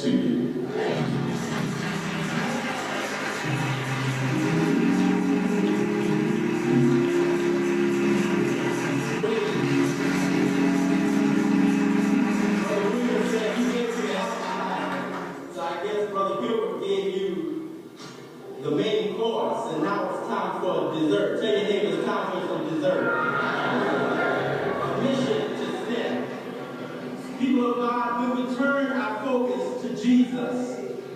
to you. The main course, and now it's time for dessert. Tell your neighbor it's time for some dessert. Mission to sin. People of God, when we turn our focus to Jesus,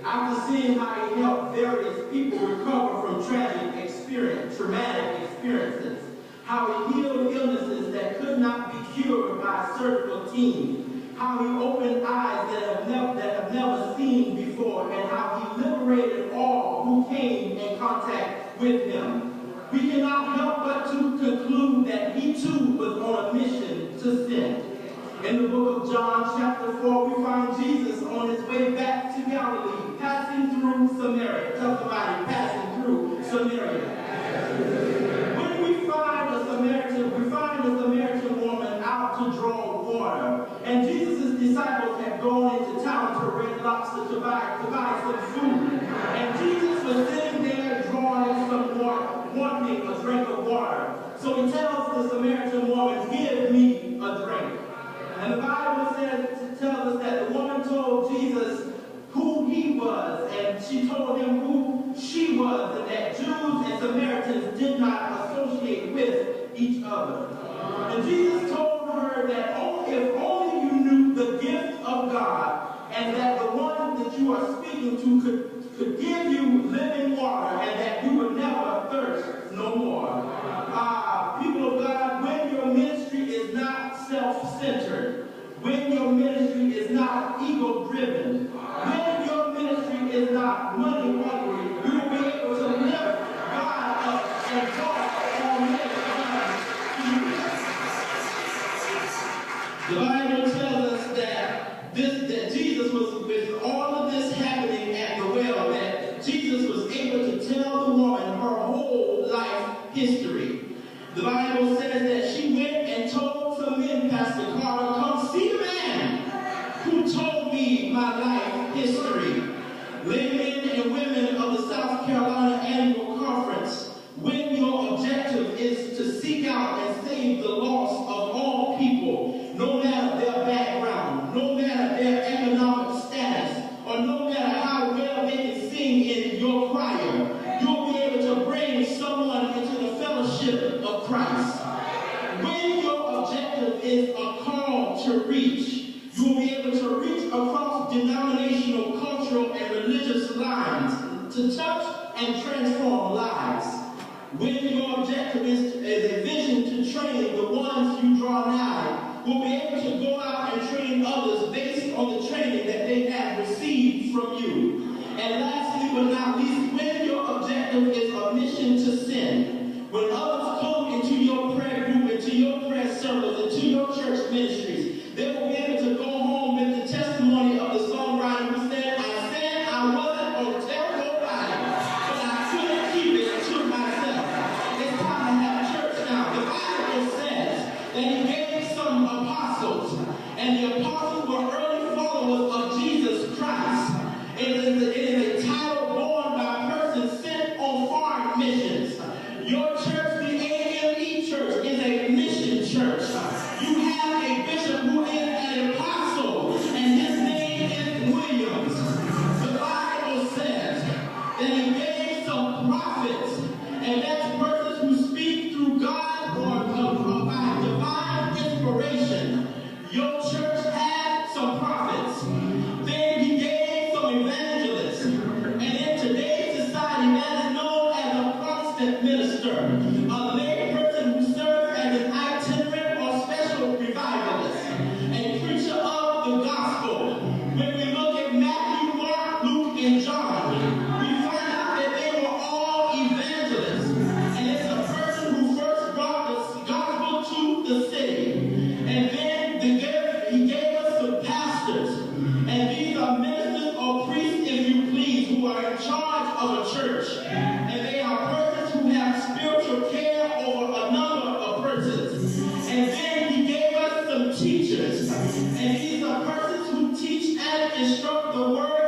after seeing how he helped various people recover from traumatic experiences, how he healed illnesses that could not be cured by a surgical team, how he opened eyes that have never seen before, and how he liberated all who came in contact with him. We cannot help but to conclude that he too was on a mission to sin. In the book of John chapter 4, we find Jesus on his way back to Galilee, passing through Samaria. Tell somebody, passing through Samaria. When we find a Samaritan woman out to draw water, and Jesus' disciples had gone into town to Red Lobster to buy some food. And Jesus was sitting there drawing some water, wanting a drink of water. So he tells the Samaritan woman, "Give me a drink." And the Bible tells us that the woman told Jesus who he was, and she told him who she was, and that Jews and Samaritans did not associate with each other. And Jesus told her that if only you knew the gift of God, and that the one that you are speaking to could give you living water, and that you would never thirst no more. People of God, when your ministry is not self-centered, when your ministry is not ego-driven, when your ministry is not money-hungry, you will be able to lift God up and draw all men to you. The Bible tells us that Jesus was, with all of this happening at the well, that Jesus was able to tell the woman her whole life history. The Bible says that she went and told some men, Pastor Karl, "Come see a man who told me my life history." Men and women of the South Carolina Annual Conference, when your objective is to seek out and save the lost of all people, no matter their background, no matter their economic status, or no matter how well they can sing in your choir, you'll be able to bring someone into the fellowship of Christ. When your objective is a call to reach, you'll be able to reach across denominational, cultural, and religious lines to touch and transform lives. When your objective is a vision to train the ones you draw nigh, we'll be able to go out and train others based on the training that they have received from you. And lastly but not least, when your objective is a mission to sin, when others come into your prayer group, into your prayer circles, into your church ministries, they will be able to go home with the testimony of the songwriter who said, I wasn't going to tell nobody, but I couldn't keep it to myself. It's time to have church now. The Bible says that he gave some apostles, and the apostles were early followers of Jesus Christ. It is a title borne by persons sent on foreign missions. Your church, the AME Church, is a mission church. You have a bishop who is an apostle, and his name is Williams. The Bible says that he gave some prophets, and that's persons who speak through God or by divine inspiration. Your church had some prophets. Then he gave some evangelists. And in today's society, that is known as a Protestant minister, a lay person who serves as an itinerant or special revivalist, a preacher of the gospel. When we look at Matthew, Mark, Luke, and John, we find out that they were all evangelists. And it's a person who first brought the gospel to the city. And then he gave us some pastors. And these are ministers or priests, if you please, who are in charge of a church. And they are persons who have spiritual care over a number of persons. And then he gave us some teachers. And these are persons who teach and instruct the word